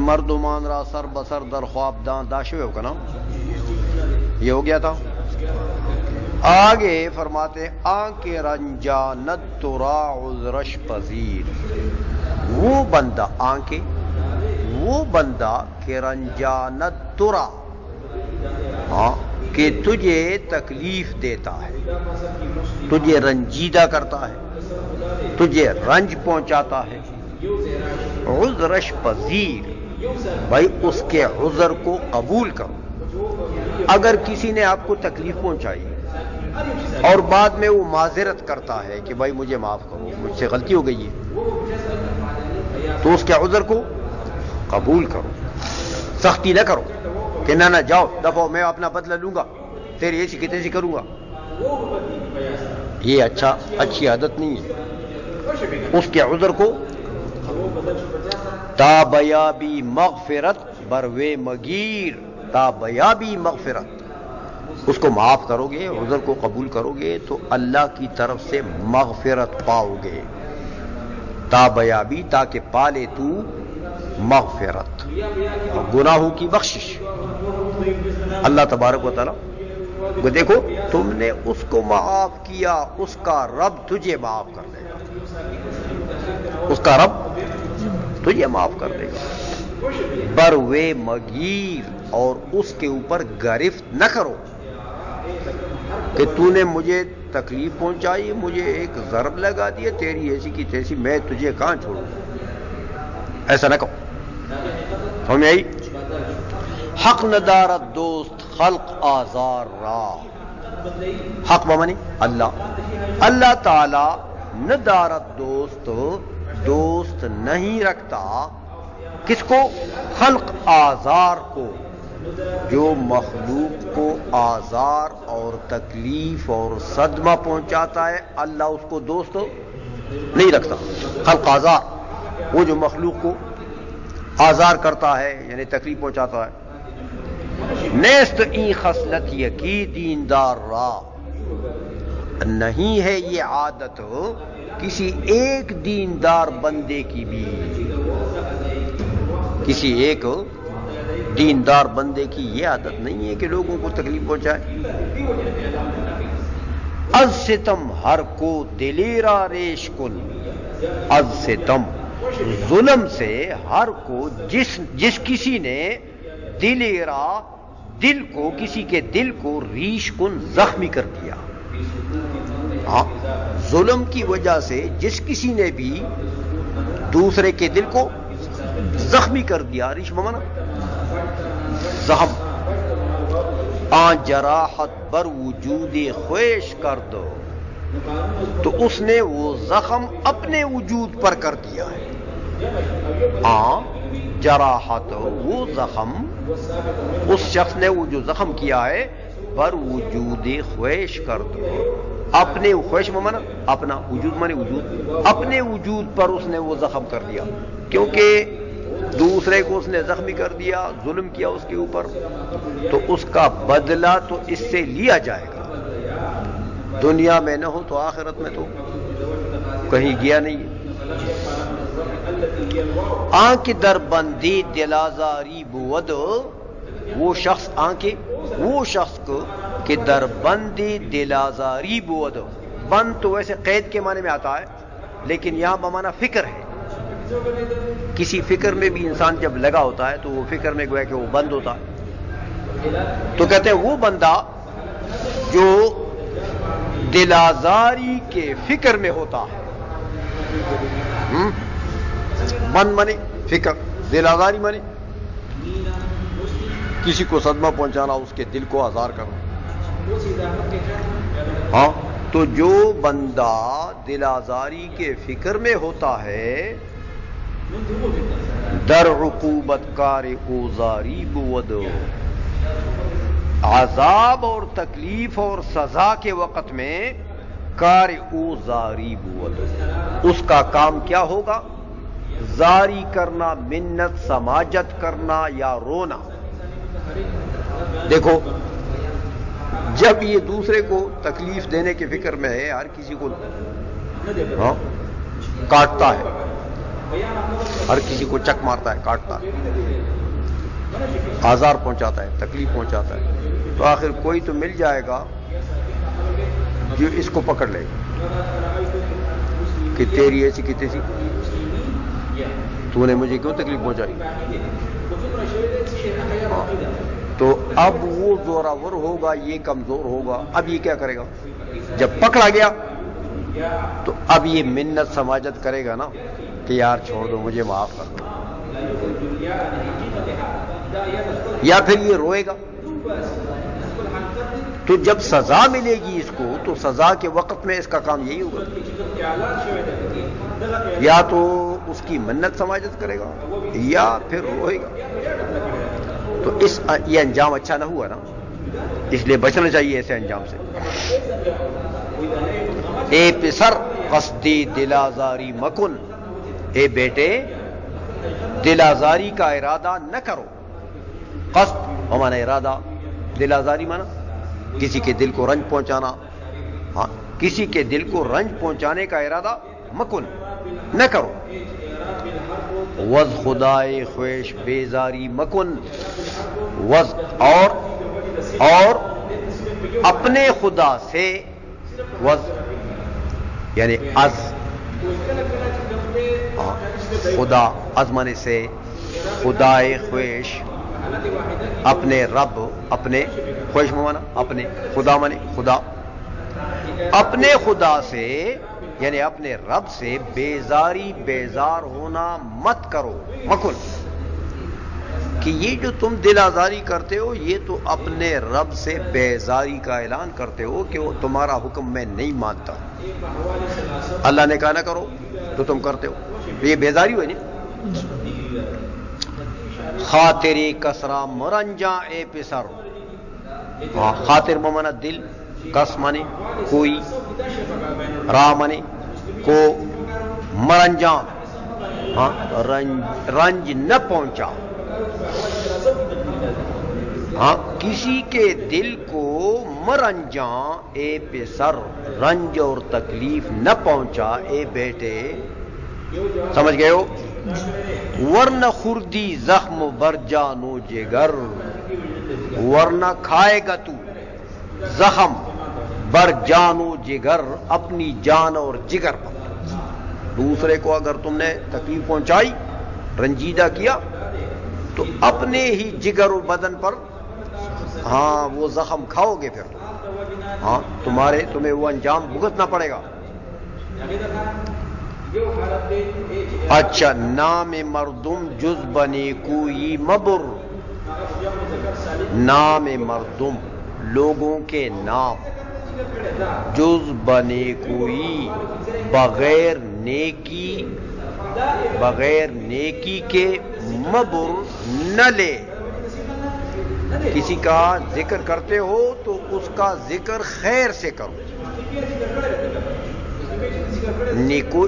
مردمان را سر بسر در خواب دان داشوے ہو کنا، یہ ہو گیا تھا. آگے فرماتے آنکھ رنجانت ترا عذرش پذیر، وہ بندہ آنکھیں، وہ بندہ کہ رنجانت ترا، ہاں کہ تجھے تکلیف دیتا ہے، تجھے رنجیدہ کرتا ہے، تجھے رنج پہنچاتا ہے. عذرش پذیر، بھائی اس کے عذر کو قبول کرو. اگر کسی نے آپ کو تکلیف پہنچائی اور بعد میں وہ معذرت کرتا ہے کہ بھائی مجھے معاف کرو، مجھ سے غلطی ہو گئی ہے، تو اس کے عذر کو قبول کرو. سختی نہ کرو کہ نہ جاؤ دفعہ، میں اپنا بدلہ لوں گا، تیری ایسی کی تیسی کروں گا. یہ اچھی عادت نہیں ہے. اس کے عذر کو تابیابی مغفرت بروے مگیر، تابیابی مغفرت، اس کو معاف کرو گے، عذر کو قبول کرو گے تو اللہ کی طرف سے مغفرت پاؤ گے. تابیابی تاکہ پالے تو مغفرت، گناہوں کی بخشش. اللہ تبارک و تعالی وہ دیکھو تم نے اس کو معاف کیا، اس کا رب تجھے معاف کر دے گا، اس کا رب تجھے معاف کر دے گا. بروے مگیر، اور اس کے اوپر گرفت نہ کرو کہ تو نے مجھے تکلیف پہنچائی، مجھے ایک ضرب لگا دیا، تیری ایسی کی تیسی، میں تجھے کہاں چھوڑوں. ایسا نہ کہو. سمجھ آئی؟ حق ندارت دوست خلق آزار را، حق بمانی اللہ تعالی ندارت دوست نہیں رکھتا. کس کو؟ خلق آزار کو. جو مخلوق کو آزار اور تکلیف اور صدمہ پہنچاتا ہے اللہ اس کو دوست نہیں رکھتا. خلق آزار، وہ جو مخلوق کو آزار کرتا ہے یعنی تکلیف پہنچاتا ہے. نیست این خصلت یکی دیندار را، نہیں ہے یہ عادت کسی ایک دیندار بندے کی بھی، کسی ایک دیندار بندے کی یہ عادت نہیں ہے کہ لوگوں کو تکلیف پہنچائے. از ستم ہر کو دلیرا ریش کن، از ستم ظلم سے ہر کو جس کسی نے دلیرا دل کو، کسی کے دل کو ریش کن زخمی کر دیا. ہاں ظلم کی وجہ سے جس کسی نے بھی دوسرے کے دل کو زخمی کر دیا، ریش ممانا زخم. آن جراحت بر وجود خویش کر دو، تو اس نے وہ زخم اپنے وجود پر کر دیا ہے. جراحت، وہ زخم، اس شخص نے وہ جو زخم کیا ہے، بر وجود خویش کر دو، اپنے خویش میں مانا اپنا، وجود مانے وجود، اپنے وجود پر اس نے وہ زخم کر دیا. کیونکہ دوسرے کو اس نے زخمی کر دیا، ظلم کیا اس کے اوپر، تو اس کا بدلہ تو اس سے لیا جائے گا. دنیا میں نہ ہو تو آخرت میں تو کہیں گیا نہیں. آنکھ در بندی دل آزاری بود، وہ شخص آنکھیں، وہ شخص کو کہ در بندی دل آزاری بود. بند تو ویسے قید کے معنی میں آتا ہے، لیکن یہاں بمانا فکر ہے. کسی فکر میں بھی انسان جب لگا ہوتا ہے تو وہ فکر میں گویا کہ وہ بند ہوتا ہے. تو کہتے ہیں وہ بندہ جو دل آزاری کے فکر میں ہوتا ہے. بند مانی فکر، دل آزاری مانی کسی کو صدمہ پہنچانا، اس کے دل کو آزار کرنا. ہاں تو جو بندہ دل آزاری کے فکر میں ہوتا ہے، در عقوبت کار اوزاری بود، عذاب اور تکلیف اور سزا کے وقت میں کار اوزاری بود، اس کا کام کیا ہوگا؟ زاری کرنا، منت سماجت کرنا یا رونا. دیکھو جب یہ دوسرے کو تکلیف دینے کے فکر میں ہے، ہر کسی کو کاٹتا ہے، ہر کسی کو چک مارتا ہے، کاٹتا ہے، آزار پہنچاتا ہے، تکلیف پہنچاتا ہے، تو آخر کوئی تو مل جائے گا جو اس کو پکڑ لے کہ تیری ایسی کی تیسی، تو نے مجھے کیوں تکلیف پہنچائی؟ تو اب وہ زوراور ہوگا، یہ کمزور ہوگا، اب یہ کیا کرے گا؟ جب پکڑا گیا تو اب یہ منت سماجت کرے گا نا کہ یار چھوڑ دو، مجھے معاف کر دو، یا پھر یہ روئے گا۔ تو جب سزا ملے گی اس کو تو سزا کے وقت میں اس کا کام یہی ہوگا، یا تو اس کی منت سماجت کرے گا یا پھر روئے گا۔ تو یہ انجام اچھا نہ ہوا نا، اس لیے بچنا چاہیے ایسے انجام سے۔ اے پسر قصدی دل آزاری مکن، اے بیٹے دل آزاری کا ارادہ نہ کرو۔ قصد مانا ارادہ، دل آزاری مانا کسی کے دل کو رنج پہنچانا، ہاں کسی کے دل کو رنج پہنچانے کا ارادہ مکن، نہ کرو۔ وز خدائے خویش بیزاری مکن، وز اور اپنے خدا سے، وز یعنی از، خدا از مانے سے، خدائے خویش اپنے رب، اپنے خویش مانا اپنے، خدا مانے خدا، اپنے خدا سے یعنی اپنے رب سے بیزاری، بیزار ہونا مت کرو، مکن، کہ یہ جو تم دل آزاری کرتے ہو یہ تو اپنے رب سے بیزاری کا اعلان کرتے ہو کہ وہ تمہارا حکم میں نہیں مانتا، اللہ نے کہا نہ کرو تو تم کرتے ہو، یہ بیزاری ہوئی نہیں۔ خاطری کسرا مرنجا اے پسر، خاطر مانا دل، کس مانے کوئی، را مانے کو، مرنجان ہاں رنج نہ پہنچا، ہاں کسی کے دل کو مرنجاں اے پسر، رنج اور تکلیف نہ پہنچا اے بیٹے، سمجھ گئے ہو؟ ورنہ خوردی زخم بر جانو جگر، ورنہ کھائے گا تو زخم بر جانو جگر، اپنی جان اور جگر پر۔ دوسرے کو اگر تم نے تکلیف پہنچائی، رنجیدہ کیا، تو اپنے ہی جگر و بدن پر ہاں وہ زخم کھاؤ گے، پھر ہاں تمہیں وہ انجام بھگتنا پڑے گا۔ اچھا، نام مردم جز بنے کوئی مبر، نام مردم لوگوں کے نام، جز بنے کوئی بغیر نیکی کے مبر نہ لے، کسی کا ذکر کرتے ہو تو اس کا ذکر خیر سے کرو،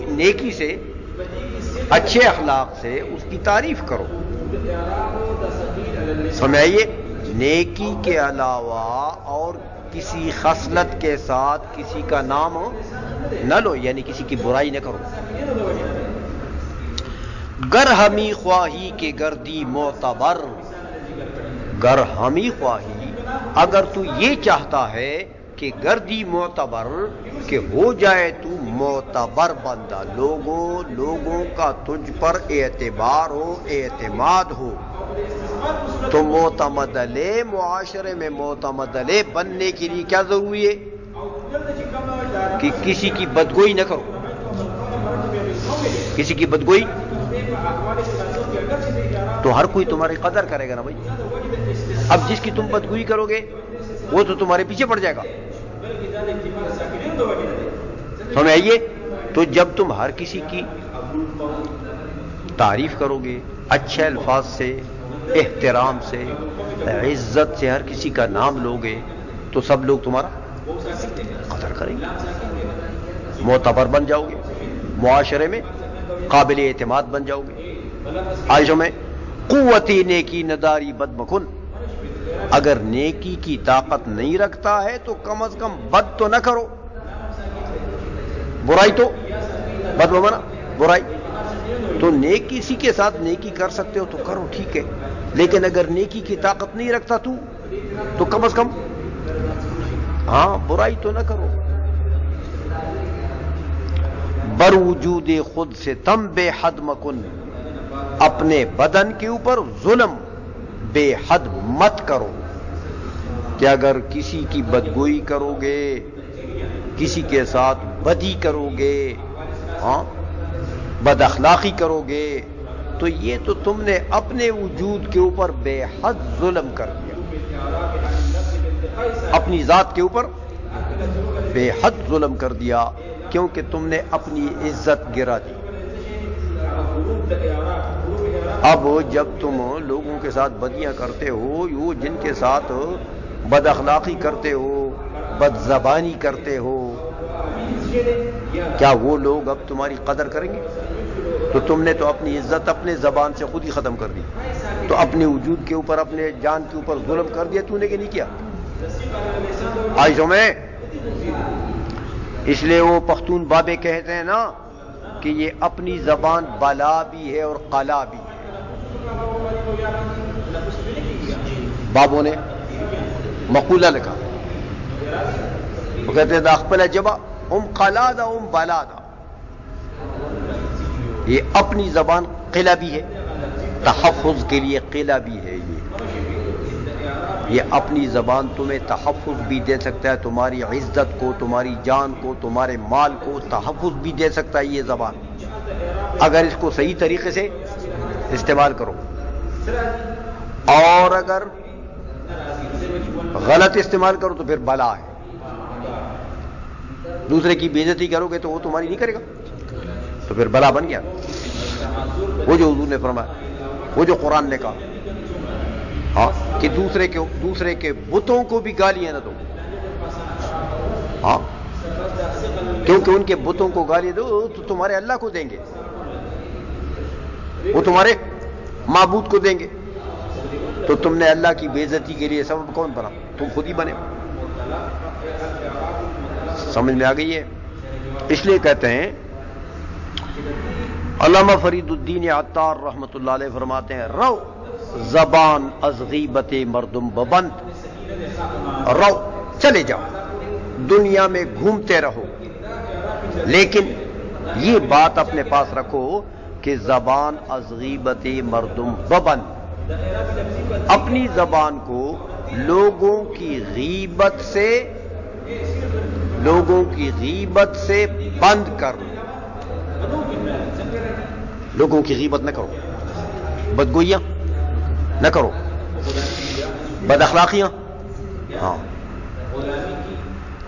نیکی سے، اچھے اخلاق سے اس کی تعریف کرو، سمجھائیے؟ نیکی کے علاوہ اور کسی خصلت کے ساتھ کسی کا نام نہ لو، یعنی کسی کی برائی نہ کرو۔ گر ہمی خواہی کے گردی معتبر، گر ہمی خواہی اگر تو یہ چاہتا ہے کہ گردی معتبر، کہ ہو جائے تو معتبر بندہ، لوگوں کا تجھ پر اعتبار ہو، اعتماد ہو، تو معتمد علیہ، معاشرے میں معتمد علیہ بننے کے لیے کیا ضروری ہے؟ کہ کسی کی بدگوئی نہ کرو، کسی کی بدگوئی، تو ہر کوئی تمہاری قدر کرے گا نا بھائی۔ اب جس کی تم بدگوئی کرو گے وہ تو تمہارے پیچھے پڑ جائے گا، سمجھ آئیے؟ تو جب تم ہر کسی کی تعریف کرو گے اچھے الفاظ سے، احترام سے، عزت سے، ہر کسی کا نام لو گے تو سب لوگ تمہارا قدر کریں گے، معتبر بن جاؤ گے، معاشرے میں قابل اعتماد بن جاؤ گے۔ عائشہ میں قوتی نیکی نداری بد مکن، اگر نیکی کی طاقت نہیں رکھتا ہے تو کم از کم بد تو نہ کرو، برائی تو، بد مانا برائی، تو کسی کے ساتھ نیکی کر سکتے ہو تو کرو، ٹھیک ہے، لیکن اگر نیکی کی طاقت نہیں رکھتا تو کم از کم ہاں برائی تو نہ کرو۔ بر وجود خود سے تم بے حد مکن، اپنے بدن کے اوپر ظلم بے حد مت کرو، کہ اگر کسی کی بدگوئی کرو گے، کسی کے ساتھ بدی کرو گے، ہاں بد اخلاقی کرو گے، تو یہ تو تم نے اپنے وجود کے اوپر بے حد ظلم کر دیا، اپنی ذات کے اوپر بے حد ظلم کر دیا، کیونکہ تم نے اپنی عزت گرا دی۔ اب جب تم لوگوں کے ساتھ بدیاں کرتے ہو، وہ جن کے ساتھ بد اخلاقی کرتے ہو، بد زبانی کرتے ہو، کیا وہ لوگ اب تمہاری قدر کریں گے؟ تو تم نے تو اپنی عزت اپنے زبان سے خود ہی ختم کر دی، تو اپنے وجود کے اوپر، اپنے جان کے اوپر ظلم کر دیا تو نے کہ نہیں کیا؟ آئیسوں میں اس لیے وہ پختون بابے کہتے ہیں نا کہ یہ اپنی زبان بلا بھی ہے اور قلا بھی ہے۔ بابوں نے مقولہ لکھا، وہ کہتے ہیں دا اخپل جبا قلا دا بلا دا، یہ اپنی زبان قلعہ بھی ہے، تحفظ کے لیے قلعہ بھی ہے، یہ اپنی زبان تمہیں تحفظ بھی دے سکتا ہے، تمہاری عزت کو، تمہاری جان کو، تمہارے مال کو تحفظ بھی دے سکتا ہے یہ زبان، اگر اس کو صحیح طریقے سے استعمال کرو، اور اگر غلط استعمال کرو تو پھر بلا ہے۔ دوسرے کی بے عزتی کرو گے تو وہ تمہاری نہیں کرے گا، تو پھر بلا بن گیا۔ وہ جو حضور نے فرمایا، وہ جو قرآن نے کہا، ہاں کہ دوسرے کے بتوں کو بھی گالیاں نہ دو، ہاں کیونکہ ان کے بتوں کو گالی دو تو تمہارے اللہ کو دیں گے، وہ تمہارے معبود کو دیں گے، تو تم نے اللہ کی بے عزتی کے لیے سبب کون بنا؟ تم خود ہی بنے۔ سمجھ میں آ گئی ہے؟ اس لیے کہتے ہیں علامہ فرید الدین عطار رحمۃ اللہ علیہ فرماتے ہیں، رو زبان از غیبت مردم ببند، رو چلے جاؤ دنیا میں گھومتے رہو، لیکن یہ بات اپنے پاس رکھو کہ زبان از غیبت مردم ببند، اپنی زبان کو لوگوں کی غیبت سے بند کر، لوگوں کی غیبت نہ کرو، بدگوئیاں نہ کرو، بد اخلاقیاں، ہاں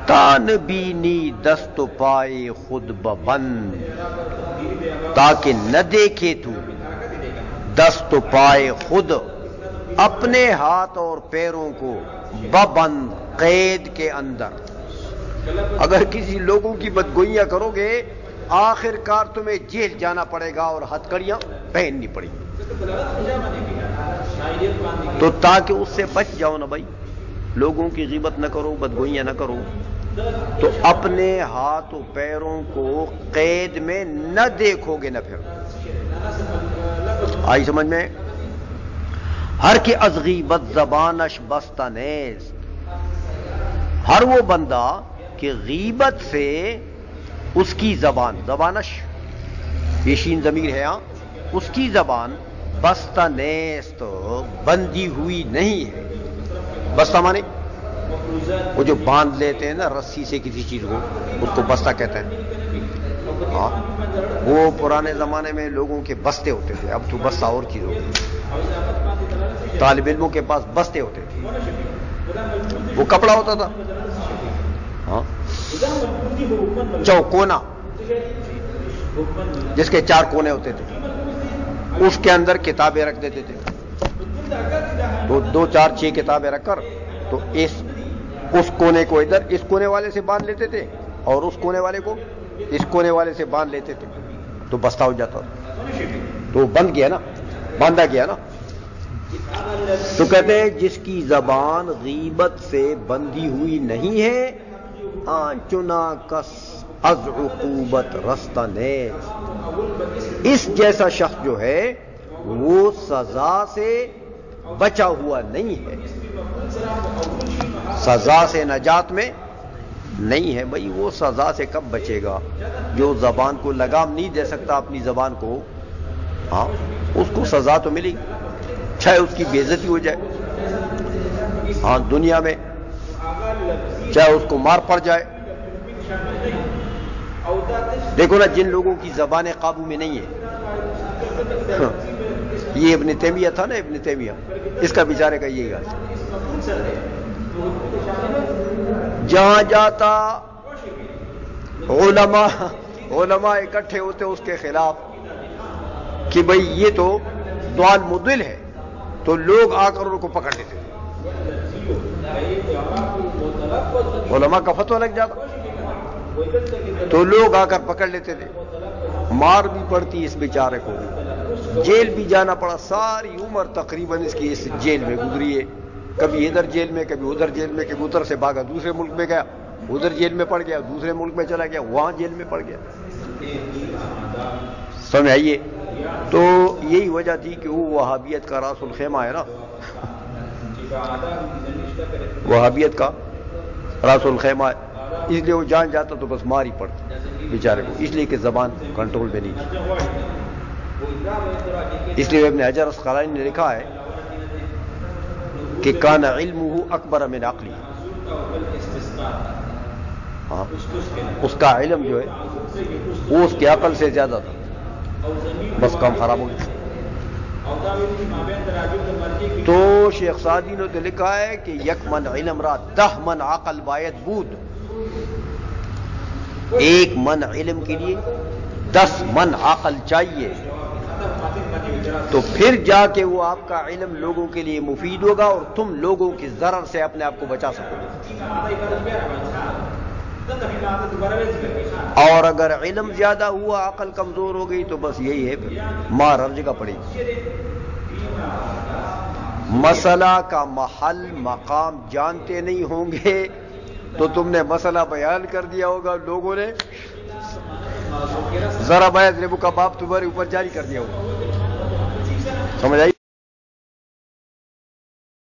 تان بینی دست و پائے خود ببند، تاکہ نہ دیکھے تو دست و پائے خود، اپنے ہاتھ اور پیروں کو ببند قید کے اندر۔ اگر کسی لوگوں کی بدگوئیاں کرو گے آخر کار تمہیں جیل جانا پڑے گا اور ہتھکڑیاں پہننی پڑیں گی، تو تاکہ اس سے بچ جاؤ نا بھائی، لوگوں کی غیبت نہ کرو، بدگوئیاں نہ کرو، تو اپنے ہاتھ و پیروں کو قید میں نہ دیکھو گے نہ پھر۔ آئی سمجھ میں؟ ہر کے از غیبت زبانش بستہ نیست، ہر وہ بندہ کہ غیبت سے اس کی زبانش یہ شین ضمیر ہے، ہاں اس کی زبان بستہ نیست، بندی ہوئی نہیں ہے۔ بستہ مانے وہ جو باندھ لیتے ہیں نا رسی سے کسی چیز کو، اس کو بستہ کہتے ہیں، ہاں وہ پرانے زمانے میں لوگوں کے بستے ہوتے تھے، اب تو بستہ اور چیز ہوتی ہے، طالب علموں کے پاس بستے ہوتے تھے، وہ کپڑا ہوتا تھا، ہاں چوکونا جس کے 4 کونے ہوتے تھے، اس کے اندر کتابیں رکھ دیتے تھے، تو 2 4 6 کتابیں رکھ کر تو اس کونے کو ادھر اس کونے والے سے باندھ لیتے تھے اور اس کونے والے کو اس کونے والے سے باندھ لیتے تھے، تو بستہ ہو جاتا تھا، تو بند گیا نا، باندھا گیا نا۔ تو کہتے ہیں جس کی زبان غیبت سے بندھی ہوئی نہیں ہے، چنا کس از عقوبت رستنیز، اس جیسا شخص جو ہے وہ سزا سے بچا ہوا نہیں ہے، سزا سے نجات میں نہیں ہے۔ بھائی وہ سزا سے کب بچے گا؟ جو زبان کو لگام نہیں دے سکتا اپنی زبان کو، ہاں اس کو سزا تو ملے گی، چاہے اس کی بے عزتی ہو جائے، ہاں دنیا میں، چاہے اس کو مار پڑ جائے۔ دیکھو نا جن لوگوں کی زبانیں قابو میں نہیں ہے، یہ ابن تیمیہ تھا نا، ابن تیمیہ، اس کا بیچارے کا یہی حال ہے، جہاں جاتا علماء اکٹھے ہوتے اس کے خلاف کہ بھئی یہ تو ضال مضل ہے، تو لوگ آ کر ان کو پکڑ لیتے تھے، علماء کا فتویٰ لگ جاتا تو لوگ آ کر پکڑ لیتے تھے، مار بھی پڑتی اس بیچارے کو، جیل بھی جانا پڑا، ساری عمر تقریباً اس کی اس جیل میں گزری ہے، کبھی ادھر جیل میں، کبھی ادھر جیل میں، کبھی ادھر سے بھاگا دوسرے ملک میں گیا، ادھر جیل میں پڑ گیا، دوسرے ملک میں چلا گیا، وہاں جیل میں پڑ گیا، سمجھ آئیے؟ تو یہی وجہ تھی کہ وہ وہابیت کا راس الخیمہ ہے نا، وہابیت کا راس الخیمہ ہے، اس لیے وہ جان جاتا تو بس مار ہی پڑتی بیچارے کو، اس لیے کہ زبان کنٹرول میں نہیں تھی۔ اس لیے ابن حجر اسقلانی نے لکھا ہے کہ کان علمہ اکبر من عقلی، ہاں اس کا علم جو ہے وہ اس کی عقل سے زیادہ تھا، بس کام خراب ہو گیا۔ تو شیخ سعدی نے تو لکھا ہے کہ یک من علم را 10 من عقل باید بود، ایک من علم کے لیے 10 من عقل چاہیے، تو پھر جا کے وہ آپ کا علم لوگوں کے لیے مفید ہوگا اور تم لوگوں کی ضرر سے اپنے آپ کو بچا سکو گے۔ اور اگر علم زیادہ ہوا عقل کمزور ہو گئی تو بس یہی ہے، پھر مار ہر جگہ پڑے گی۔ مسئلہ کا محل مقام جانتے نہیں ہوں گے تو تم نے مسئلہ بیان کر دیا ہوگا، لوگوں نے ذرا بیعت لیبو کا باب تمہارے اوپر جاری کر دیا ہوگا، سمجھ آئی؟